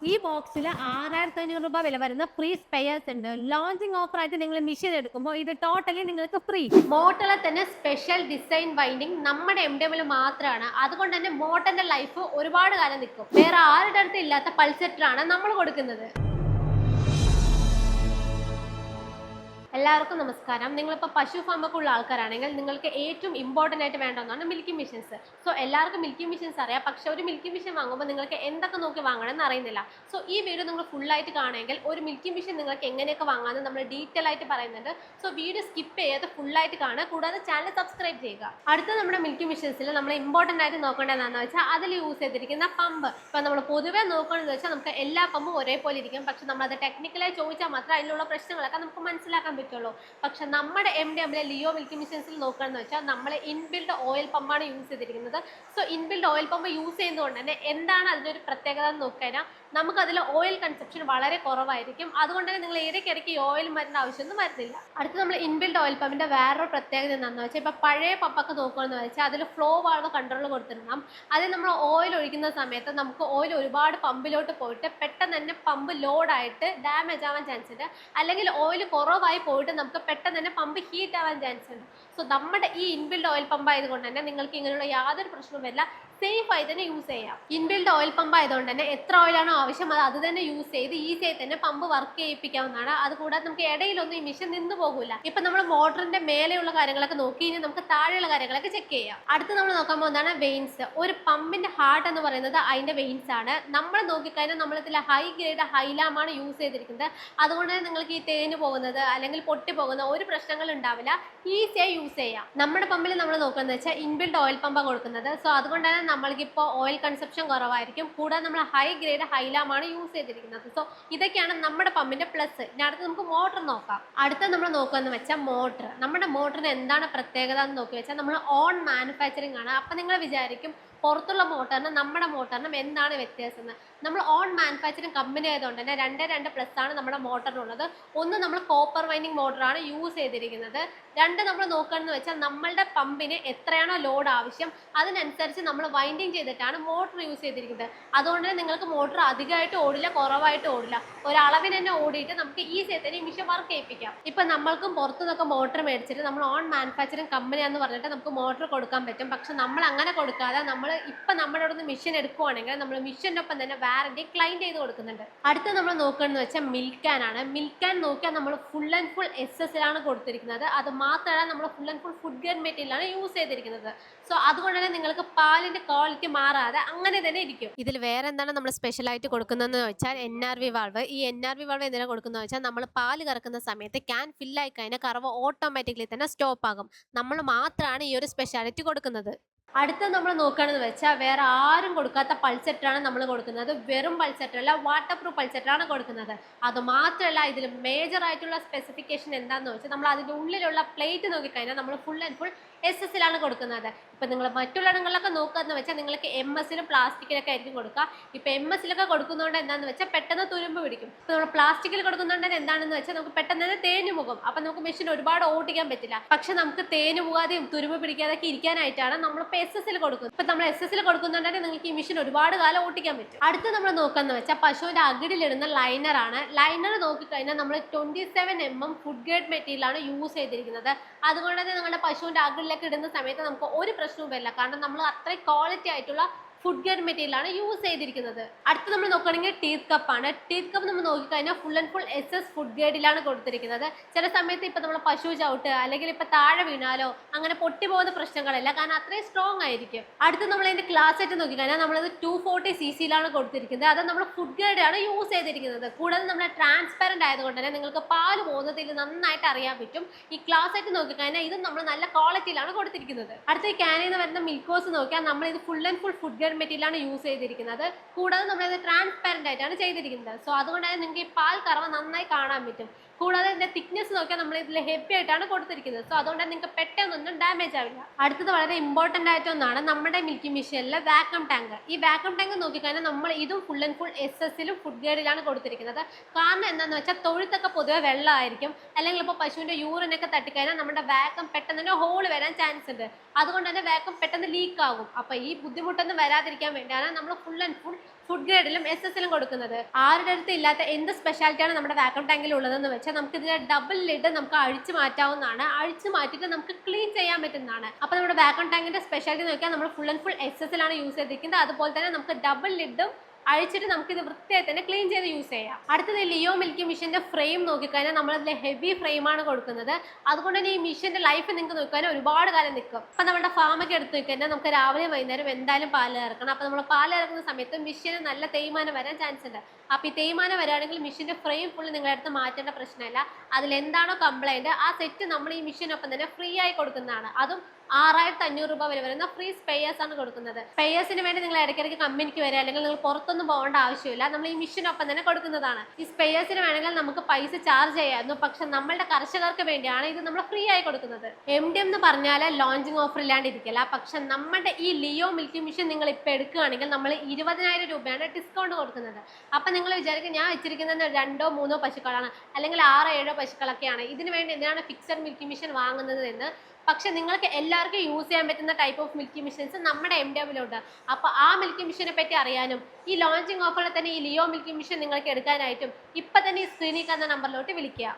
ഈ ബോക്സിൽ 6500 രൂപ വില വരുന്ന ഫ്രീ സ്പെയർസ് ഉണ്ട്. ലോഞ്ചിങ് ഓഫർ ആയിട്ട് നിങ്ങൾ മെഷീൻ എടുക്കുമ്പോൾ ഇത് ടോട്ടലി നിങ്ങൾക്ക് ഫ്രീ. മോട്ടോറിലെ തന്നെ സ്പെഷ്യൽ ഡിസൈൻ വൈൻഡിങ് നമ്മുടെ MDMൽ മാത്രമാണ്. അതുകൊണ്ട് തന്നെ മോട്ടറിന്റെ ലൈഫ് ഒരുപാട് കാലം നിൽക്കും. വേറെ ആരുടെ അടുത്ത് ഇല്ലാത്ത പൾസെറ്ററാണ് നമ്മൾ കൊടുക്കുന്നത്. എല്ലാവർക്കും നമസ്കാരം. നിങ്ങളിപ്പോൾ പശു ഫാമൊക്കെ ഉള്ള ആൾക്കാരാണെങ്കിൽ നിങ്ങൾക്ക് ഏറ്റവും ഇമ്പോർട്ടൻ്റ് ആയിട്ട് വേണ്ട ഒന്നാണ് മിൽക്കിംഗ് മെഷീൻസ്. സോ എല്ലാവർക്കും മിൽക്കിംഗ് മെഷീൻസ് അറിയാം. പക്ഷേ ഒരു മിൽക്കിംഗ് മെഷീൻ വാങ്ങുമ്പോൾ നിങ്ങൾക്ക് എന്തൊക്കെ നോക്കി വാങ്ങണമെന്ന് അറിയുന്നില്ല. സോ ഈ വീഡിയോ നിങ്ങൾ ഫുള്ളായിട്ട് കാണുമെങ്കിൽ ഒരു മിൽക്കിംഗ് മെഷീൻ നിങ്ങൾക്ക് എങ്ങനെയൊക്കെ വാങ്ങാമെന്ന് നമ്മൾ ഡീറ്റെയിൽ ആയിട്ട് പറയുന്നുണ്ട്. സോ വീഡിയോ സ്കിപ്പ് ചെയ്യാതെ ഫുള്ളായിട്ട് കാണുക. കൂടാതെ ചാനൽ സബ്സ്ക്രൈബ് ചെയ്യുക. അടുത്ത നമ്മുടെ മിൽക്കിംഗ് മെഷീൻസിൽ നമ്മൾ ഇമ്പോർട്ടൻ്റ് ആയിട്ട് നോക്കേണ്ടതെന്ന് വെച്ചാൽ അതിൽ യൂസ് ചെയ്തിരിക്കുന്ന പമ്പ്. ഇപ്പോൾ നമ്മൾ പൊതുവേ നോക്കുകയാണെന്ന് വെച്ചാൽ നമുക്ക് എല്ലാ പമ്പും ഒരേപോലെ ഇരിക്കും. പക്ഷെ നമ്മളത് ടെക്നിക്കലായി ചോദിച്ചാൽ മാത്രമേ അതിലുള്ള പ്രശ്നങ്ങളൊക്കെ നമുക്ക് മനസ്സിലാക്കാൻ പറ്റുള്ളൂ. പക്ഷെ നമ്മുടെ MDMലെ ലിയോ മിൽക്കിംഗ് മെഷീൻസിൽ നോക്കുകയാണെന്ന് വെച്ചാൽ നമ്മൾ ഇൻബിൽഡ് ഓയിൽ പമ്പാണ് യൂസ് ചെയ്തിരിക്കുന്നത്. So inbuilt oil pump use ചെയ്യുന്നതുകൊണ്ട് തന്നെ എന്താണ് അതിൻ്റെ ഒരു പ്രത്യേകത എന്ന് നോക്കിക്കഴിഞ്ഞാൽ നമുക്കതിൽ ഓയിൽ കൺസപ്ഷൻ വളരെ കുറവായിരിക്കും. അതുകൊണ്ട് തന്നെ നിങ്ങൾ ഇടയ്ക്കിടയ്ക്ക് ഈ ഓയിൽ മരുന്ന് ആവശ്യമൊന്നും വരുന്നില്ല. അടുത്ത് നമ്മൾ ഇൻബിൽഡ് ഓയിൽ പമ്പിൻ്റെ വേറൊരു പ്രത്യേകത എന്താണെന്ന് വെച്ചാൽ ഇപ്പോൾ പഴയ പമ്പൊക്കെ നോക്കുകയെന്ന് വെച്ചാൽ അതിൽ ഫ്ലോ വാൾവ് കൺട്രോൾ കൊടുത്തിരുന്നാം. അതിൽ നമ്മൾ ഓയിൽ ഒഴിക്കുന്ന സമയത്ത് നമുക്ക് ഓയിൽ ഒരുപാട് പമ്പിലോട്ട് പോയിട്ട് പെട്ടെന്ന് തന്നെ പമ്പ് ലോഡായിട്ട് ഡാമേജ് ആവാൻ ചാൻസ് ഉണ്ട്. അല്ലെങ്കിൽ ഓയിൽ കുറവായി പോയിട്ട് നമുക്ക് പെട്ടെന്ന് തന്നെ പമ്പ് ഹീറ്റ് ആവാൻ ചാൻസ് ഉണ്ട്. സോ നമ്മുടെ ഈ ഇൻബിൽഡ് ഓയിൽ പമ്പ് ആയതുകൊണ്ട് തന്നെ നിങ്ങൾക്ക് ഇങ്ങനെയുള്ള യാതൊരു പ്രശ്നവും വരില്ല. സേഫ് ആയി തന്നെ യൂസ് ചെയ്യാം. ഇൻബിൽഡ് ഓയിൽ പമ്പ് ആയതുകൊണ്ട് തന്നെ എത്ര ഓയിലാണോ ആവശ്യം അത് തന്നെ യൂസ് ചെയ്ത് ഈസി ആയി തന്നെ പമ്പ് വർക്ക് ചെയ്യിപ്പിക്കാവുന്നതാണ്. അതുകൂടാതെ നമുക്ക് ഇടയിലൊന്നും ഈ മെഷീൻ നിന്ന് പോകില്ല. ഇപ്പൊ നമ്മൾ മോട്ടറിന്റെ മേലെയുള്ള കാര്യങ്ങളൊക്കെ നോക്കി ഇനി നമുക്ക് താഴെയുള്ള കാര്യങ്ങളൊക്കെ ചെക്ക് ചെയ്യാം. അടുത്ത് നമ്മൾ നോക്കാൻ പോകുന്നതാണ് വെയിൻസ്. ഒരു പമ്പിന്റെ ഹാർട്ട് എന്ന് പറയുന്നത് അതിന്റെ വെയിൻസ് ആണ്. നമ്മൾ നോക്കിക്കഴിഞ്ഞാൽ നമ്മളിതിൽ ഹൈ ഗ്രേഡ് ഹൈലാമാണ് യൂസ് ചെയ്തിരിക്കുന്നത്. അതുകൊണ്ട് തന്നെ നിങ്ങൾക്ക് ഈ തേഞ്ഞു പോകുന്നത് അല്ലെങ്കിൽ പൊട്ടി പോകുന്ന ഒരു പ്രശ്നങ്ങൾ ഉണ്ടാവില്ല. ഈസിയായി യൂസ് ചെയ്യാം. നമ്മുടെ പമ്പിൽ നമ്മൾ നോക്കുന്നത് വെച്ചാൽ ഇൻബിൽഡ് ഓയിൽ പമ്പാണ് കൊടുക്കുന്നത്. സോ അതുകൊണ്ട് തന്നെ നമ്മൾക്കിപ്പോൾ ഓയിൽ കൺസപ്ഷൻ കുറവായിരിക്കും. കൂടാതെ നമ്മൾ ഹൈ ഗ്രേഡ് ഹൈലാമാണ് യൂസ് ചെയ്തിരിക്കുന്നത്. സോ ഇതൊക്കെയാണ് നമ്മുടെ പമ്പിന്റെ പ്ലസ്. ഇനി അടുത്ത് നമുക്ക് മോട്ടർ നോക്കാം. അടുത്ത നമ്മൾ നോക്കുകയെന്ന് വെച്ചാൽ മോട്ടർ. നമ്മുടെ മോട്ടറിന് എന്താണ് പ്രത്യേകത എന്ന് നോക്കി വെച്ചാൽ നമ്മൾ ഓൺ മാനുഫാക്ചറിങ് ആണ്. അപ്പം നിങ്ങൾ വിചാരിക്കും പുറത്തുള്ള മോട്ടറിനും നമ്മുടെ മോട്ടറിനും എന്താണ് വ്യത്യാസം എന്ന്. നമ്മൾ ഓൺ മാനുഫാക്ചറിങ് കമ്പനി ആയതുകൊണ്ട് തന്നെ 2 പ്ലസ് ആണ് നമ്മുടെ മോട്ടറിനുള്ളത്. ഒന്ന് നമ്മൾ കോപ്പർ വൈൻഡിങ് മോട്ടറാണ് യൂസ് ചെയ്തിരിക്കുന്നത്. 2 നമ്മൾ നോക്കുകയെന്ന് വെച്ചാൽ നമ്മളുടെ പമ്പിന് എത്രയാണോ ലോഡ് ആവശ്യം അതിനനുസരിച്ച് നമ്മൾ വൈൻഡിങ് ചെയ്തിട്ടാണ് മോട്ടർ യൂസ് ചെയ്തിരിക്കുന്നത്. അതുകൊണ്ട് തന്നെ നിങ്ങൾക്ക് മോട്ടർ അധികമായിട്ട് ഓടില്ല, കുറവായിട്ട് ഓടില്ല. ഒരളവിന് തന്നെ ഓടിയിട്ട് നമുക്ക് ഈസി ആയി തന്നെ മിഷൻ വർക്ക് ചെയ്യിപ്പിക്കാം. ഇപ്പം നമ്മൾക്കും പുറത്തുനിന്നൊക്കെ മോട്ടർ മേടിച്ചിട്ട് നമ്മൾ ഓൺ മാനുഫാക്ചറിങ് കമ്പനിയാണെന്ന് പറഞ്ഞിട്ട് നമുക്ക് മോട്ടർ കൊടുക്കാൻ പറ്റും. പക്ഷെ നമ്മൾ അങ്ങനെ കൊടുക്കാതെ നമ്മൾ ഇപ്പം നമ്മുടെ അവിടെ നിന്ന് മെഷീൻ എടുക്കുവാണെങ്കിൽ നമ്മൾ മെഷീനൊപ്പം തന്നെ വാറണ്ടി ക്ലെയിം ചെയ്ത് കൊടുക്കുന്നുണ്ട്. അടുത്ത് നമ്മൾ നോക്കുകയെന്ന് വെച്ചാൽ മിൽക്ക് ക്യാൻ ആണ്. മിൽക്ക് ക്യാൻ നോക്കിയാൽ നമ്മൾ ഫുൾ ആൻഡ് ഫുൾ SS കൊടുത്തിരിക്കുന്നത്. അത് മാത്രമല്ല നമ്മൾ full and full food grade മെറ്റീരിയലാണ് യൂസ് ചെയ്തിരിക്കുന്നത്. സോ അതുകൊണ്ട് തന്നെ നിങ്ങൾക്ക് പാലിന്റെ ക്വാളിറ്റി മാറാതെ അങ്ങനെ തന്നെ ഇരിക്കും. ഇതിൽ വേറെ എന്താണ് നമ്മൾ സ്പെഷ്യലായിട്ട് കൊടുക്കുന്നതെന്ന് വെച്ചാൽ NRV വാൾവ്. ഈ NRV വാൾവ് എന്തിനാണ് കൊടുക്കുന്നത് വെച്ചാൽ നമ്മൾ പാല് കറക്കുന്ന സമയത്ത് ക്യാൻ ഫില്ലായി കഴിഞ്ഞാൽ കറവ് ഓട്ടോമാറ്റിക്കലി തന്നെ സ്റ്റോപ്പ് ആകും. നമ്മൾ മാത്രമാണ് ഈ ഒരു സ്പെഷ്യാലിറ്റി കൊടുക്കുന്നത്. അടുത്ത നമ്മൾ നോക്കുകയാണെന്ന് വെച്ചാൽ വേറെ ആരും കൊടുക്കാത്ത പൾസെറ്ററാണ് നമ്മൾ കൊടുക്കുന്നത്. വെറും പൾസെറ്ററല്ല, വാട്ടർ പ്രൂഫ് പൾസെറ്ററാണ് കൊടുക്കുന്നത്. അത് മാത്രമല്ല ഇതിൽ മേജർ ആയിട്ടുള്ള സ്പെസിഫിക്കേഷൻ എന്താണെന്ന് വെച്ചാൽ നമ്മൾ അതിൻ്റെ ഉള്ളിലുള്ള പ്ലേറ്റ് നോക്കിക്കഴിഞ്ഞാൽ നമ്മൾ ഫുൾ ആൻഡ് ഫുൾ SS കൊടുക്കുന്നത്. ഇപ്പം നിങ്ങൾ മറ്റുള്ളിടങ്ങളിലൊക്കെ നോക്കുകയെന്ന് വെച്ചാൽ നിങ്ങൾക്ക് MS പ്ലാസ്റ്റിക്കിലൊക്കെ ആയിരിക്കും കൊടുക്കുക. ഇപ്പം MS കൊടുക്കുന്നതുകൊണ്ട് എന്താണെന്ന് വെച്ചാൽ പെട്ടെന്ന് തുരുമ്പ് പിടിക്കും. ഇപ്പം നമ്മൾ പ്ലാസ്റ്റിക്കിൽ കൊടുക്കുന്നുണ്ട് എന്താണെന്ന് വെച്ചാൽ നമുക്ക് പെട്ടെന്ന് തന്നെ തേഞ്ഞു പോകും. അപ്പം നമുക്ക് മെഷീൻ ഒരുപാട് ഓടിക്കാൻ പറ്റില്ല. പക്ഷെ നമുക്ക് തേഞ്ഞു പോകാതെയും തുരുമ്പ് പിടിക്കാതെയൊക്കെ ഇരിക്കാനായിട്ടാണ് നമ്മൾ SS കൊടുക്കുന്നത്. ഇപ്പം നമ്മൾ SS കൊടുക്കുന്നുണ്ടെങ്കിൽ നിങ്ങൾക്ക് ഈ മെഷീൻ ഒരുപാട് കാലം ഓടിക്കാൻ പറ്റും. അടുത്ത് നമ്മൾ നോക്കുകയെന്ന് വെച്ചാൽ പശുവിൻ്റെ അകിടിലിടുന്ന ലൈനറാണ്. ലൈനർ നോക്കിക്കഴിഞ്ഞാൽ നമ്മൾ 27 mm ഫുഡ് ഗ്രേഡ് മെറ്റീരിയലാണ് യൂസ് ചെയ്തിരിക്കുന്നത്. അതുകൊണ്ട് തന്നെ നിങ്ങളുടെ പശുവിൻ്റെ അകിടിലേക്ക് ഇടുന്ന സമയത്ത് നമുക്ക് ഒരു പ്രശ്നവും വരില്ല. കാരണം നമ്മൾ അത്രയും ക്വാളിറ്റി ആയിട്ടുള്ള ഫുഡ് ഗ്രേഡ് മെറ്റീരിയലാണ് യൂസ് ചെയ്തിരിക്കുന്നത്. അടുത്ത് നമ്മൾ നോക്കുകയാണെങ്കിൽ ടീത്ത് കപ്പാണ്. ടീത്ത് കപ്പ് നമ്മൾ നോക്കിക്കഴിഞ്ഞാൽ full and full SS food ഗ്രേഡിലാണ് കൊടുത്തിരിക്കുന്നത്. ചില സമയത്ത് ഇപ്പം നമ്മൾ പശു ചവിട്ട് അല്ലെങ്കിൽ ഇപ്പം താഴെ വീണാലോ അങ്ങനെ പൊട്ടിപ്പോകുന്ന പ്രശ്നങ്ങളില്ല. കാരണം അത്രയും സ്ട്രോങ് ആയിരിക്കും. അടുത്ത് നമ്മൾ അതിൻ്റെ ഗ്ലാസ് ആയിട്ട് നോക്കിക്കഴിഞ്ഞാൽ നമ്മളത് 240 cc കൊടുത്തിരിക്കുന്നത്. അത് നമ്മൾ ഫുഡ് ഗ്രേഡാണ് യൂസ് ചെയ്തിരിക്കുന്നത്. കൂടാതെ നമ്മൾ ട്രാൻസ്പെറൻറ്റ് ആയതുകൊണ്ട് തന്നെ നിങ്ങൾക്ക് പാല് പോകുന്നതിൽ നന്നായിട്ട് അറിയാൻ പറ്റും. ഈ ഗ്ലാസ് ആയിട്ട് നോക്കിക്കഴിഞ്ഞാൽ ഇത് നമ്മൾ നല്ല ക്വാളിറ്റിയിലാണ് കൊടുത്തിരിക്കുന്നത്. അടുത്ത ഈ ക്യാനിൽ നിന്ന് വരുന്ന മിൽക്കോസ് നോക്കിയാൽ നമ്മൾ ഇത് ഫുൾ ആൻഡ് ഫുൾ ഫുഡ് മെറ്റീരിയലാണ് യൂസ് ചെയ്തിരിക്കുന്നത്. കൂടാതെ നമ്മളിത് ട്രാൻസ്പെറൻ്റ് ആയിട്ടാണ് ചെയ്തിരിക്കുന്നത്. സോ അതുകൊണ്ട് തന്നെ നിങ്ങൾക്ക് ഈ പാൽ കറവ നന്നായി കാണാൻ പറ്റും. കൂടാതെ ഇതിന്റെ തിക്നെസ് നോക്കിയാൽ നമ്മൾ ഇതിൽ ഹെവി ആയിട്ടാണ് കൊടുത്തിരിക്കുന്നത്. സോ അതുകൊണ്ട് നിങ്ങൾക്ക് പെട്ടെന്നൊന്നും ഡാമേജ് ആവില്ല. അടുത്തത് വളരെ ഇമ്പോർട്ടൻ്റ് ആയിട്ട് ഒന്നാണ് നമ്മുടെ മിൽക്കിംഗ് മെഷീനിലെ വാക്വം ടാങ്ക്. ഈ വാക്വം ടാങ്ക് നോക്കിക്കഴിഞ്ഞാൽ നമ്മൾ ഇതും full and full SS food ഗ്രേഡിലാണ് കൊടുത്തിരിക്കുന്നത്. കാരണം എന്താണെന്ന് വെച്ചാൽ തൊഴുത്തൊക്കെ പൊതുവെ വെള്ളമായിരിക്കും. അല്ലെങ്കിൽ ഇപ്പോൾ പശുവിൻ്റെ യൂറിനൊക്കെ തട്ടിക്കഴിഞ്ഞാൽ നമ്മുടെ വാക്വം പെട്ടെന്ന് തന്നെ ഹോൾ വരാൻ ചാൻസ് ഉണ്ട്. അതുകൊണ്ട് തന്നെ വാക്വം പെട്ടെന്ന് ലീക്ക് ആകും. അപ്പോൾ ഈ ബുദ്ധിമുട്ടൊന്നും വരാതിരിക്കാൻ വേണ്ടിയാണ് നമ്മൾ ഫുൾ ആൻഡ് ഫുൾ ഫുഡ് ഗ്രേഡിലും SS-ലും കൊടുക്കുന്നത്. ആരുടെ അടുത്ത് ഇല്ലാത്ത എന്ത് സ്പെഷ്യാലിറ്റിയാണ് നമ്മുടെ വാക്വം ടാങ്കിൽ ഉള്ളതെന്ന് വെച്ചാൽ നമുക്ക് ഇതിന്റെ ഡബിൾ ലിഡ് നമുക്ക് അഴിച്ചു മാറ്റാവുന്നതാണ്. അഴിച്ചു മാറ്റിയിട്ട് നമുക്ക് ക്ലീൻ ചെയ്യാൻ പറ്റുന്നതാണ്. അപ്പോൾ നമ്മുടെ വാക്വം ടാങ്കിന്റെ സ്പെഷ്യാലിറ്റി നോക്കിയാൽ നമ്മൾ ഫുൾ ആൻഡ് ഫുൾ SS-ലാണ് യൂസ് ചെയ്തിരിക്കുന്നത്. അതുപോലെ തന്നെ നമുക്ക് ഡബിൾ ലിഡും അഴിച്ചിട്ട് നമുക്ക് ഇത് വൃത്തിയായി തന്നെ ക്ലീൻ ചെയ്ത് യൂസ് ചെയ്യാം. അടുത്തത് ലിയോ മിൽക്കി മിഷന്റെ ഫ്രെയിം നോക്കിക്കഴിഞ്ഞാൽ നമ്മളതിൽ ഹെവി ഫ്രെയിമാണ് കൊടുക്കുന്നത്. അതുകൊണ്ട് തന്നെ ഈ മിഷന്റെ ലൈഫ് നിങ്ങൾക്ക് നോക്കിക്കഴിഞ്ഞാൽ ഒരുപാട് കാലം നിൽക്കും. അപ്പം നമ്മുടെ ഫാമൊക്കെ എടുത്ത് നോക്കിക്കഴിഞ്ഞാൽ നമുക്ക് രാവിലെ വൈകുന്നേരം എന്തായാലും പാല് ഇറക്കണം. അപ്പം നമ്മൾ പാല് ഇറക്കുന്ന സമയത്ത് മിഷന് നല്ല തേയ്മാനം വരാൻ ചാൻസ് ഉണ്ട്. അപ്പോൾ ഈ തേയ്മാനം വരികയാണെങ്കിൽ മിഷന്റെ ഫ്രെയിം ഫുള്ള് നിങ്ങളുടെ അടുത്ത് മാറ്റേണ്ട പ്രശ്നമില്ല. അതിലെന്താണോ കംപ്ലൈൻറ്റ് ആ സെറ്റ് നമ്മൾ ഈ മിഷനൊപ്പം തന്നെ ഫ്രീ ആയി കൊടുക്കുന്നതാണ്. അതും 6500 രൂപ വരെ വരുന്ന ഫ്രീ സ്പെയേഴ്സ് ആണ് കൊടുക്കുന്നത്. സ്പെയേഴ്സിന് വേണ്ടി നിങ്ങൾ ഇടയ്ക്കിടയ്ക്ക് കമ്പനിക്ക് വരിക, അല്ലെങ്കിൽ നിങ്ങൾ പുറത്തൊന്നും പോകേണ്ട ആവശ്യമില്ല. നമ്മൾ ഈ മിഷനൊപ്പം തന്നെ കൊടുക്കുന്നതാണ്. ഈ സ്പെയേഴ്സിന് വേണമെങ്കിൽ നമുക്ക് പൈസ ചാർജ് ചെയ്യാമായിരുന്നു, പക്ഷെ നമ്മളുടെ കർഷകർക്ക് വേണ്ടിയാണ് ഇത് നമ്മൾ ഫ്രീ ആയി കൊടുക്കുന്നത്. MDM എന്ന് പറഞ്ഞാൽ ലോഞ്ചിങ് ഓഫർ ഇല്ലാണ്ടിരിക്കില്ല. പക്ഷെ നമ്മുടെ ഈ ലിയോ മിൽക്കി മിഷൻ നിങ്ങൾ ഇപ്പോൾ എടുക്കുകയാണെങ്കിൽ നമ്മൾ 20,000 രൂപയാണ് ഡിസ്കൗണ്ട് കൊടുക്കുന്നത്. അപ്പം നിങ്ങൾ വിചാരിക്കും ഞാൻ വെച്ചിരിക്കുന്നത് 2 or 3 പശുക്കളാണ്, അല്ലെങ്കിൽ 6 or 7 പശുക്കളൊക്കെയാണ്, ഇതിന് വേണ്ടി എന്തിനാണ് ഫിക്സഡ് മിൽക്കി മിഷൻ വാങ്ങുന്നത് എന്ന്. പക്ഷെ നിങ്ങൾക്ക് എല്ലാവർക്കും യൂസ് ചെയ്യാൻ പറ്റുന്ന ടൈപ്പ് ഓഫ് മിൽക്കി മിഷൻസ് നമ്മുടെ MDMലുണ്ട്. അപ്പോൾ ആ മിൽക്കി മിഷനെ പറ്റി അറിയാനും ഈ ലോഞ്ചിങ് ഓഫറിൽ തന്നെ ഈ ലിയോ മിൽക്കി മിഷൻ നിങ്ങൾക്ക് എടുക്കാനായിട്ടും ഇപ്പം തന്നെ ഈ സ്ക്രീനിൽ കാണുന്ന നമ്പറിലോട്ട് വിളിക്കുക.